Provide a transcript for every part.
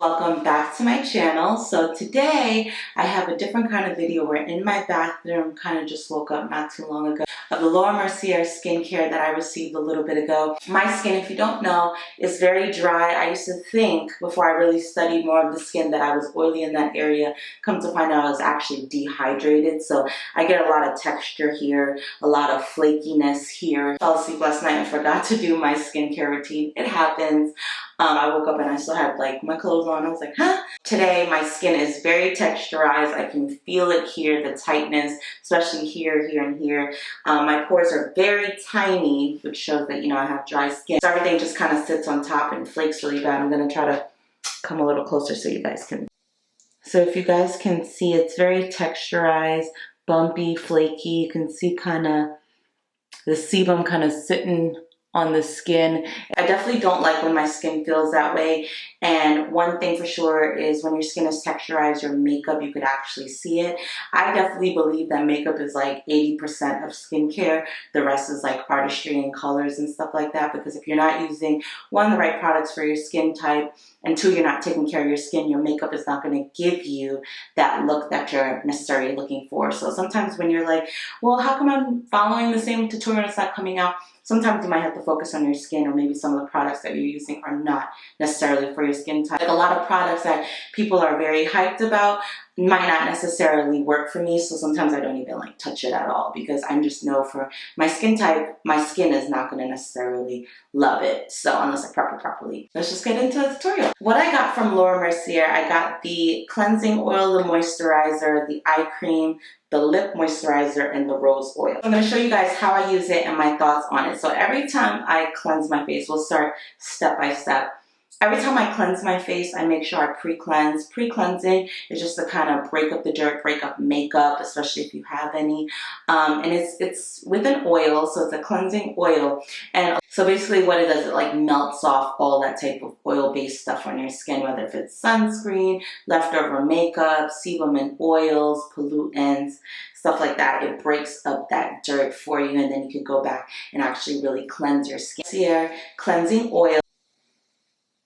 Welcome back to my channel. So today I have a different kind of video. We're in my bathroom, kind of just woke up not too long ago, of the Laura Mercier skincare that I received a little bit ago. My skin, if you don't know, is very dry. I used to think before I really studied more of the skin that I was oily in that area. Come to find out I was actually dehydrated. So I get a lot of texture here, a lot of flakiness here. I fell asleep last night and forgot to do my skincare routine. It happens. I woke up and I still had like my clothes on. I was like, huh? Today my skin is very texturized. I can feel it here, the tightness, especially here, here, and here. My pores are very tiny, which shows that, I have dry skin. So everything just kind of sits on top and flakes really bad. I'm going to try to come a little closer so you guys can. So if you guys can see, it's very texturized, bumpy, flaky. You can see kind of the sebum kind of sitting on the skin. I definitely don't like when my skin feels that way. And one thing for sure is when your skin is texturized, your makeup, you could actually see it. I definitely believe that makeup is like 80% of skincare. The rest is like artistry and colors and stuff like that. Because if you're not using, one, the right products for your skin type, and two, you're not taking care of your skin, your makeup is not going to give you that look that you're necessarily looking for. So sometimes when you're like, well, how come I'm following the same tutorial and it's not coming out? Sometimes you might have to focus on your skin, or maybe some of the products that you're using are not necessarily for your skin type. Like a lot of products that people are very hyped about might not necessarily work for me, so sometimes I don't even like touch it at all, because I just know for my skin type, my skin is not going to necessarily love it. So unless I prep it properly. Let's just get into the tutorial. What I got from Laura Mercier, I got the cleansing oil, the moisturizer, the eye cream, the lip moisturizer, and the rose oil. I'm going to show you guys how I use it and my thoughts on it. So every time I cleanse my face, we'll start step by step. Every time I cleanse my face, I make sure I pre-cleanse. Pre-cleansing is just to kind of break up the dirt, break up makeup, especially if you have any. And it's with an oil, so it's a cleansing oil. And so basically what it does, it like melts off all that type of oil-based stuff on your skin, whether if it's sunscreen, leftover makeup, sebum and oils, pollutants, stuff like that. It breaks up that dirt for you, and then you can go back and actually really cleanse your skin. Here, cleansing oil.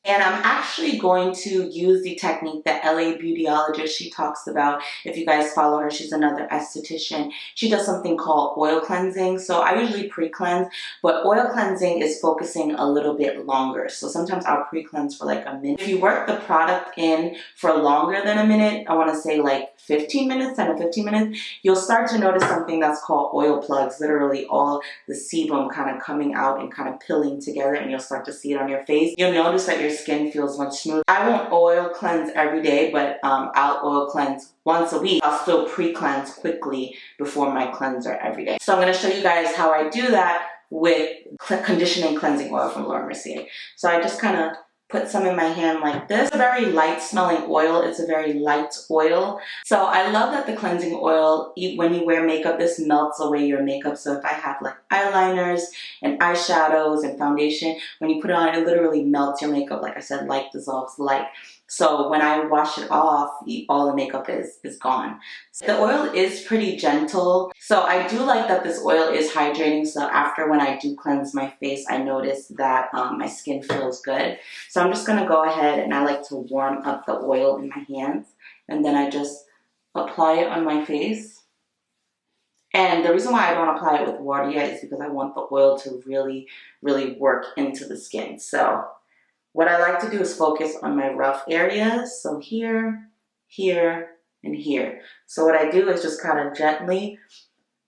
And I'm actually going to use the technique that LA Beautyologist, she talks about. If you guys follow her, she's another esthetician. She does something called oil cleansing. So I usually pre-cleanse, but oil cleansing is focusing a little bit longer. So sometimes I'll pre-cleanse for like a minute. If you work the product in for longer than a minute, I want to say like 15 minutes, 10 to 15 minutes, you'll start to notice something that's called oil plugs. Literally all the sebum kind of coming out and kind of pilling together, and you'll start to see it on your face. You'll notice that your skin feels much smoother. I won't oil cleanse every day, but I'll oil cleanse once a week. I'll still pre-cleanse quickly before my cleanser every day. So I'm going to show you guys how I do that with conditioning cleansing oil from Laura Mercier. So I just kind of put some in my hand like this. It's a very light smelling oil. It's a very light oil. So I love that the cleansing oil, when you wear makeup, this melts away your makeup. So if I have like eyeliners and eyeshadows and foundation, when you put it on, it literally melts your makeup. Like I said, light dissolves light. So when I wash it off, all the makeup is gone. So the oil is pretty gentle. So I do like that this oil is hydrating. So after when I do cleanse my face, I notice that my skin feels good. So I'm just going to go ahead, and I like to warm up the oil in my hands. And then I just apply it on my face. And the reason why I don't apply it with water yet is because I want the oil to really, really work into the skin. So what I like to do is focus on my rough areas. So here, here, and here. So what I do is just kind of gently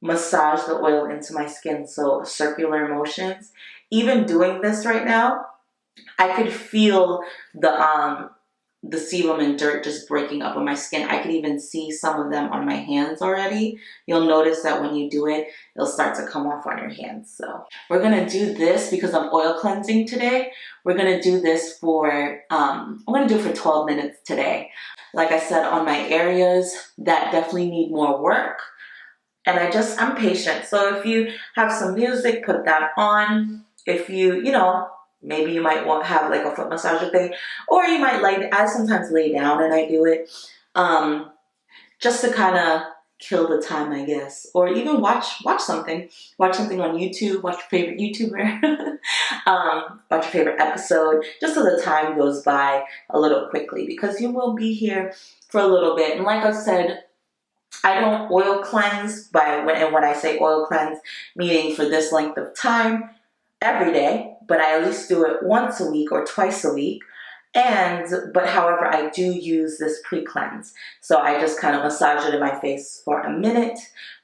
massage the oil into my skin. So circular motions. Even doing this right now, I could feel the sebum and dirt just breaking up on my skin. I could even see some of them on my hands already. You'll notice that when you do it, it'll start to come off on your hands. So we're going to do this because I'm oil cleansing today. We're going to do this for, I'm going to do it for 12 minutes today. Like I said, on my areas that definitely need more work. And I'm patient. So if you have some music, put that on. If maybe you might have like a foot massager thing, or you might I sometimes lay down and I do it, just to kind of kill the time, I guess, or even watch something on YouTube, watch your favorite YouTuber, watch your favorite episode, just so the time goes by a little quickly, because you will be here for a little bit. And like I said, I don't oil cleanse and when I say oil cleanse, meaning for this length of time every day, but I at least do it once a week or twice a week. But however, I do use this pre-cleanse. So I just kind of massage it in my face for a minute,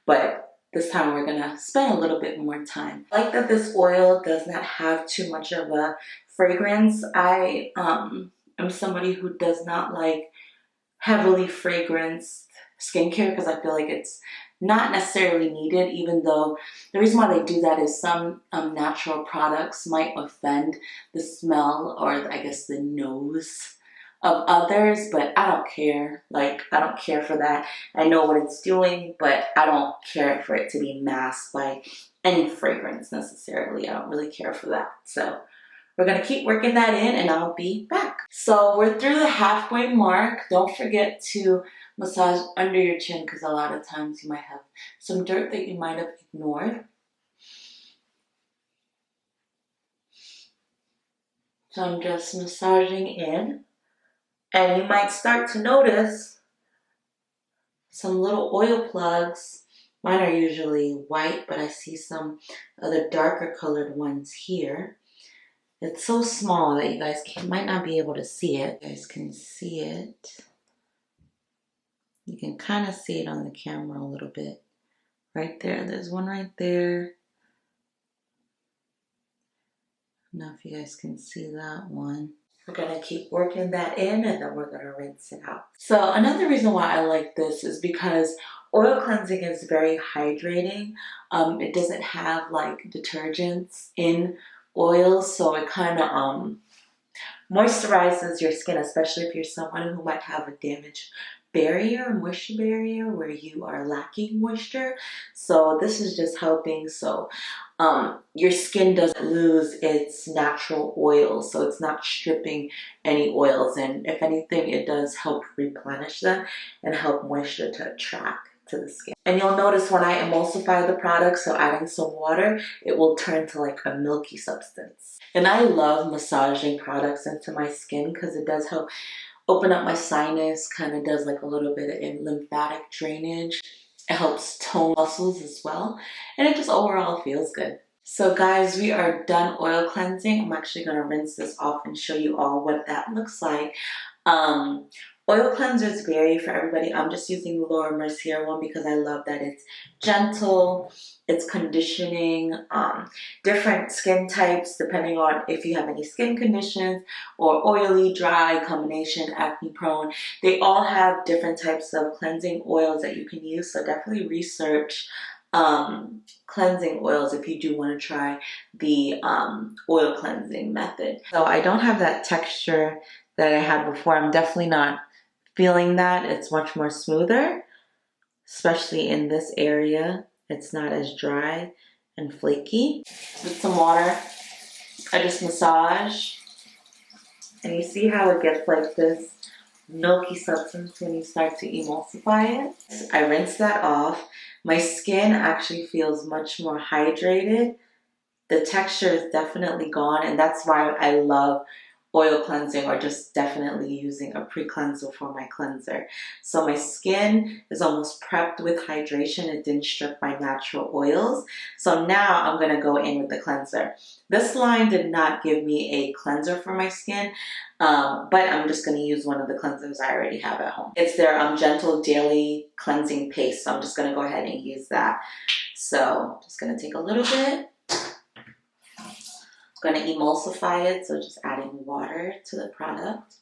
but this time we're gonna spend a little bit more time. I like that this oil does not have too much of a fragrance. I am somebody who does not like heavily fragranced skincare because I feel like it's not necessarily needed, even though the reason why they do that is some natural products might offend the smell or I guess the nose of others, but I don't care. Like, I don't care for that. I know what it's doing, but I don't care for it to be masked by any fragrance necessarily. I don't really care for that. So we're going to keep working that in and I'll be back. So we're through the halfway mark. Don't forget to massage under your chin because a lot of times you might have some dirt that you might have ignored. So I'm just massaging in, and you might start to notice some little oil plugs. Mine are usually white, but I see some other darker colored ones here. It's so small that you guys might not be able to see it. You guys can see it. You can kind of see it on the camera a little bit. Right there, there's one right there. I don't know if you guys can see that one. We're gonna keep working that in and then we're gonna rinse it out. So another reason why I like this is because oil cleansing is very hydrating. It doesn't have like detergents in oils, so it kind of moisturizes your skin, especially if you're someone who might have a damaged moisture barrier where you are lacking moisture. So this is just helping so your skin doesn't lose its natural oils, so it's not stripping any oils, and if anything it does help replenish them and help moisture to attract to the skin. And you'll notice when I emulsify the product, so adding some water, it will turn to like a milky substance. And I love massaging products into my skin because it does help open up my sinus, kind of does like a little bit of lymphatic drainage. It helps tone muscles as well, and it just overall feels good. So guys, we are done oil cleansing. I'm actually going to rinse this off and show you all what that looks like. Oil cleansers vary for everybody. I'm just using the Laura Mercier one because I love that it's gentle, it's conditioning, different skin types depending on if you have any skin conditions or oily, dry, combination, acne prone. They all have different types of cleansing oils that you can use, so definitely research cleansing oils if you do want to try the oil cleansing method. So I don't have that texture that I had before. I'm definitely not feeling that. It's much more smoother, especially in this area. It's not as dry and flaky. With some water, I just massage, and you see how it gets like this milky substance when you start to emulsify it. I rinse that off. My skin actually feels much more hydrated. The texture is definitely gone, and that's why I love oil cleansing or just definitely using a pre-cleanser for my cleanser. So my skin is almost prepped with hydration. It didn't strip my natural oils. So now I'm going to go in with the cleanser. This line did not give me a cleanser for my skin, but I'm just going to use one of the cleansers I already have at home. It's their Gentle Daily Cleansing Paste, so I'm just going to go ahead and use that. So just going to take a little bit. Going to emulsify it, so just adding water to the product.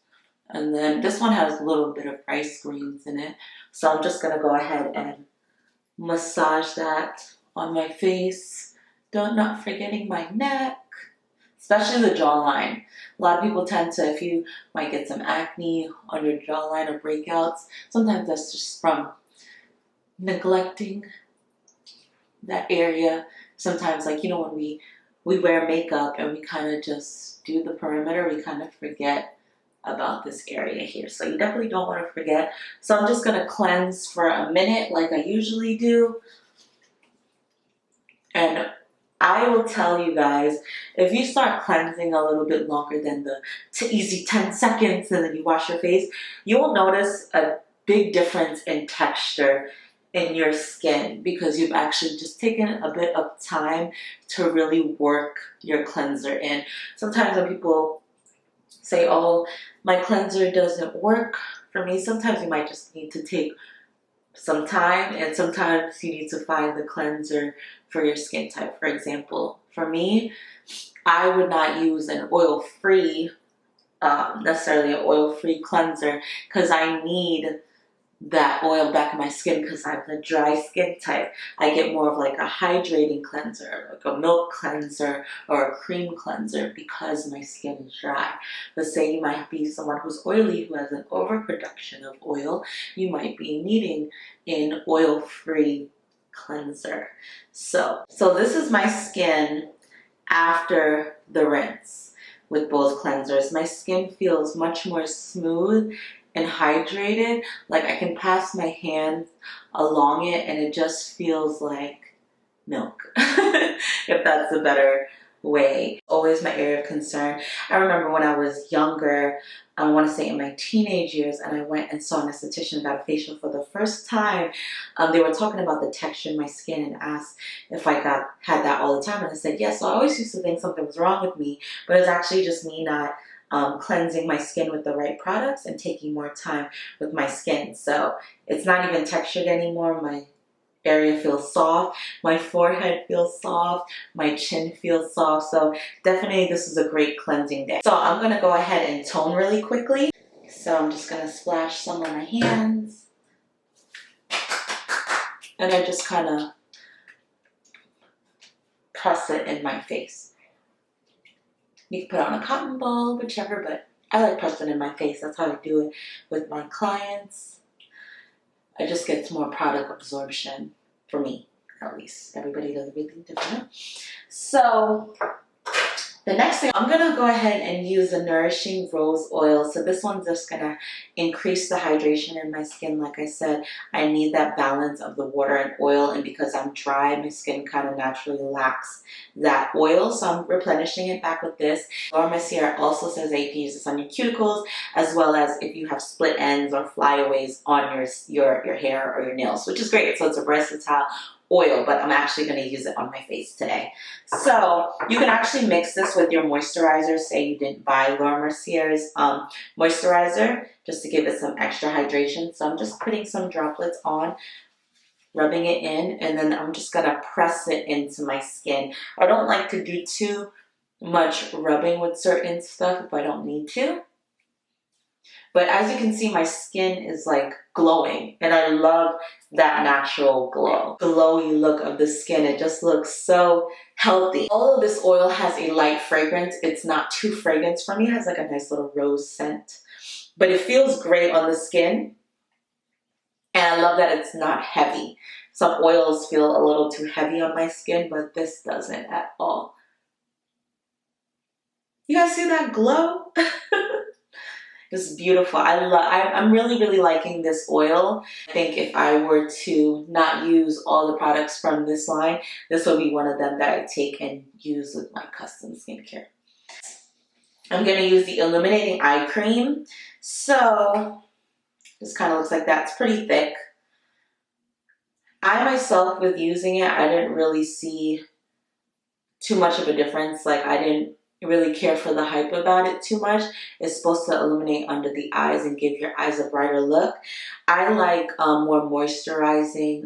And then this one has a little bit of rice grains in it, so I'm just going to go ahead and massage that on my face. Not forgetting my neck, especially the jawline. A lot of people tend to, if you might get some acne on your jawline or breakouts, sometimes that's just from neglecting that area. Sometimes, like, you know, when we wear makeup and we kind of just do the perimeter, we kind of forget about this area here. So you definitely don't want to forget. So I'm just going to cleanse for a minute like I usually do. And I will tell you guys, if you start cleansing a little bit longer than the easy 10 seconds and then you wash your face, you will notice a big difference in texture in your skin because you've actually just taken a bit of time to really work your cleanser in. Sometimes when people say, oh, my cleanser doesn't work for me, sometimes you might just need to take some time, and sometimes you need to find the cleanser for your skin type. For example, for me, I would not use an oil-free, necessarily an oil-free cleanser because I need that oil back in my skin because I'm a dry skin type. I get more of like a hydrating cleanser, like a milk cleanser or a cream cleanser because my skin is dry. But say you might be someone who's oily, who has an overproduction of oil, you might be needing an oil-free cleanser. So this is my skin after the rinse with both cleansers. My skin feels much more smooth and hydrated. Like I can pass my hands along it and it just feels like milk, if that's a better way. Always my area of concern. I remember when I was younger, I want to say in my teenage years, and I went and saw an esthetician, got a facial for the first time. They were talking about the texture in my skin and asked if I had that all the time, and I said yes. So I always used to think something was wrong with me, but it's actually just me not cleansing my skin with the right products and taking more time with my skin. So it's not even textured anymore. My area feels soft, my forehead feels soft, my chin feels soft. So definitely this is a great cleansing day. So I'm going to go ahead and tone really quickly. So I'm just going to splash some on my hands. And I just kind of press it in my face. You can put on a cotton ball, whichever, but I like pressing in my face. That's how I do it with my clients. It just gets more product absorption for me, at least. Everybody does everything different. So the next thing, I'm going to go ahead and use the Nourishing Rose Oil. So this one's just going to increase the hydration in my skin. Like I said, I need that balance of the water and oil. And because I'm dry, my skin kind of naturally lacks that oil. So I'm replenishing it back with this. Laura Mercier also says that you can use this on your cuticles, as well as if you have split ends or flyaways on your hair or your nails, which is great. So it's a versatile oil, but I'm actually going to use it on my face today. So you can actually mix this with your moisturizer. Say you didn't buy Laura Mercier's moisturizer, just to give it some extra hydration. So I'm just putting some droplets on, rubbing it in, and then I'm just going to press it into my skin. I don't like to do too much rubbing with certain stuff if I don't need to. But as you can see, my skin is like glowing, and I love that natural glowy look of the skin. It just looks so healthy. Although this oil has a light fragrance, it's not too fragrance for me. It has like a nice little rose scent, but it feels great on the skin. And I love that it's not heavy. Some oils feel a little too heavy on my skin, but this doesn't at all. You guys see that glow? It's beautiful. I'm really liking this oil. I think if I were to not use all the products from this line, this will be one of them that I take and use with my custom skincare. I'm going to use the Illuminating Eye Cream. So this kind of looks like that. It's pretty thick. I myself, with using it, I didn't really see too much of a difference. Like I didn't really care for the hype about it too much. It's supposed to illuminate under the eyes and give your eyes a brighter look. I like more moisturizing,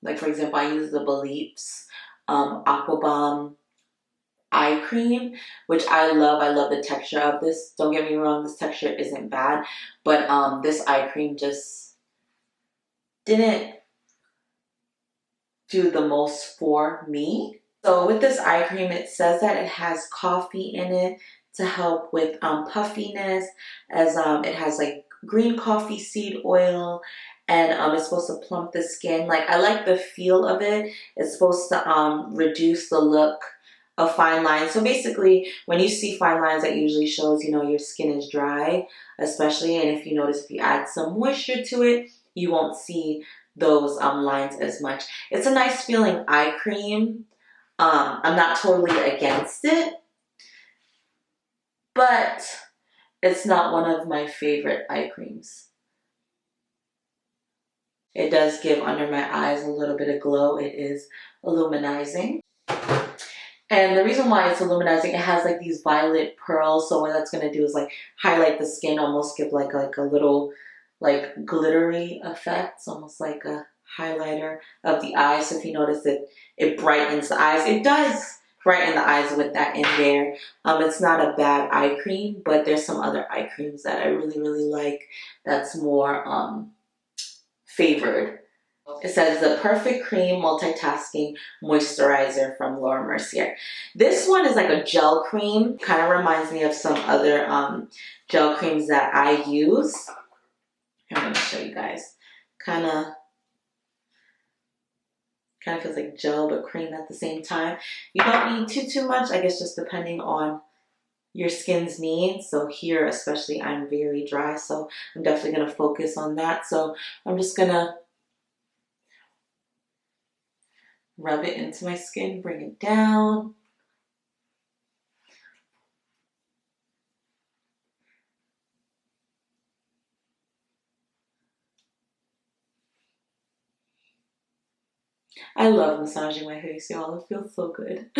like for example, I use the Balm's Aqua Balm eye cream, which I love. I love the texture of this. Don't get me wrong, this texture isn't bad, but this eye cream just didn't do the most for me. So with this eye cream, it says that it has coffee in it to help with puffiness, as it has like green coffee seed oil, and it's supposed to plump the skin. Like I like the feel of it. It's supposed to reduce the look of fine lines. So basically, when you see fine lines, that usually shows, you know, your skin is dry, especially. And if you notice, if you add some moisture to it, you won't see those lines as much. It's a nice feeling eye cream. I'm not totally against it, but it's not one of my favorite eye creams. It does give under my eyes a little bit of glow. It is illuminizing. And the reason why it's illuminizing, it has like these violet pearls. So what that's going to do is like highlight the skin, almost give like a little like glittery effect. It's almost like a highlighter of the eyes. So if you notice it, it brightens the eyes. It does brighten the eyes with that in there. It's not a bad eye cream, but there's some other eye creams that I really, really like that's more favored. It says the Perfect Cream Multitasking Moisturizer from Laura Mercier. This one is like a gel cream. Kind of reminds me of some other gel creams that I use. I'm going to show you guys. Kind of feels like gel but cream at the same time. You don't need too much, I guess, just depending on your skin's needs. So here especially, I'm very dry, so I'm definitely going to focus on that. So I'm just going to rub it into my skin, bring it down. I love massaging my face, y'all. It feels so good.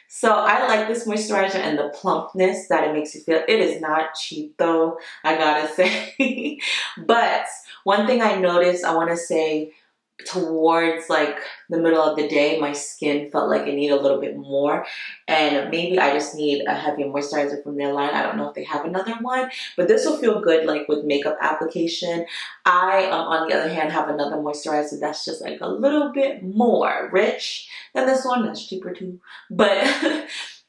So I like this moisturizer and the plumpness that it makes you feel. It is not cheap though, I gotta say. But one thing I noticed, I want to say, towards like the middle of the day, my skin felt like it needed a little bit more, and maybe I just need a heavier moisturizer from their line. I don't know if they have another one, but this will feel good like with makeup application. I on the other hand have another moisturizer that's just like a little bit more rich than this one. That's cheaper too, but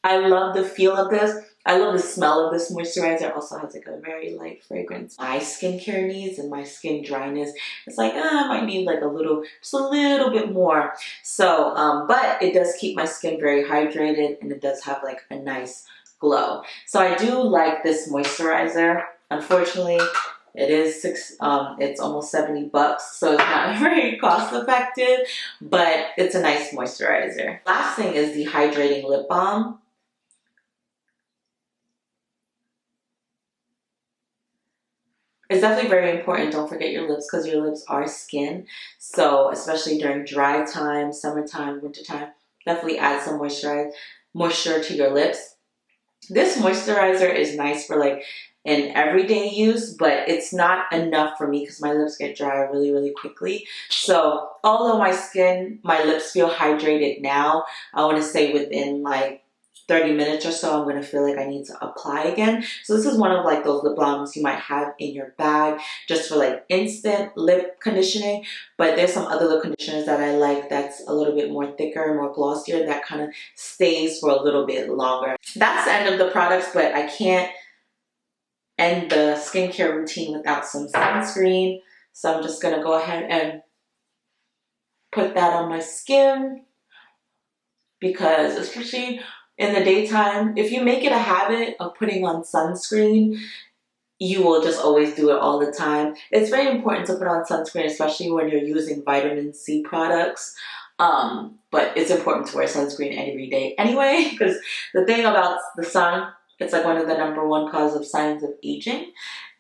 I love the feel of this. I love the smell of this moisturizer. It also has like a very light fragrance. My skincare needs and my skin dryness, it's like, I might need like just a little bit more. So, but it does keep my skin very hydrated, and it does have like a nice glow. So I do like this moisturizer. Unfortunately, it is it's almost 70 bucks, so it's not very cost effective, but it's a nice moisturizer. Last thing is the Hydrating Lip Balm. It's definitely very important. Don't forget your lips, because your lips are skin. So especially during dry time, summertime, wintertime, definitely add some moisture to your lips. This moisturizer is nice for like an everyday use, but it's not enough for me because my lips get dry really, really quickly. So although my lips feel hydrated now, I want to say within like 30 minutes or so, I'm going to feel like I need to apply again. So this is one of like those lip balms you might have in your bag just for like instant lip conditioning. But there's some other lip conditioners that I like that's a little bit more thicker, more glossier, that kind of stays for a little bit longer. That's the end of the products, but I can't end the skincare routine without some sunscreen. So I'm just going to go ahead and put that on my skin, because especially in the daytime, if you make it a habit of putting on sunscreen, you will just always do it all the time. It's very important to put on sunscreen, especially when you're using vitamin C products. But it's important to wear sunscreen every day anyway, because the thing about the sun, it's like one of the #1 cause of signs of aging,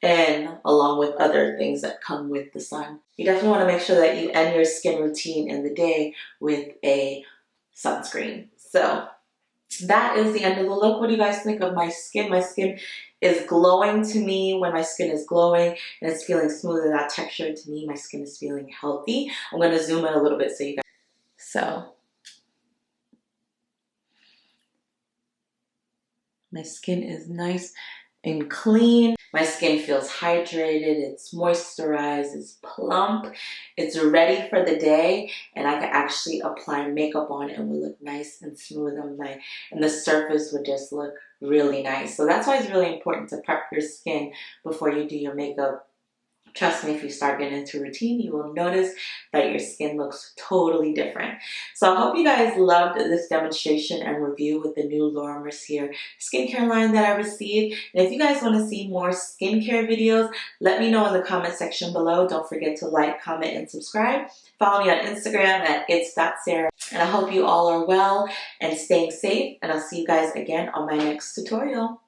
and along with other things that come with the sun. You definitely want to make sure that you end your skin routine in the day with a sunscreen. So that is the end of the look. What do you guys think of my skin? My skin is glowing to me. When my skin is glowing and it's feeling smooth and that texture, to me, my skin is feeling healthy. I'm going to zoom in a little bit so you guys. So my skin is nice and clean. My skin feels hydrated, it's moisturized, it's plump, it's ready for the day, and I can actually apply makeup on it and will look nice and smooth and the surface would just look really nice. So that's why it's really important to prep your skin before you do your makeup Trust me, if you start getting into routine, you will notice that your skin looks totally different. So I hope you guys loved this demonstration and review with the new Laura Mercier skincare line that I received. And if you guys want to see more skincare videos, let me know in the comment section below. Don't forget to like, comment, and subscribe. Follow me on Instagram at its.sarah. And I hope you all are well and staying safe. And I'll see you guys again on my next tutorial.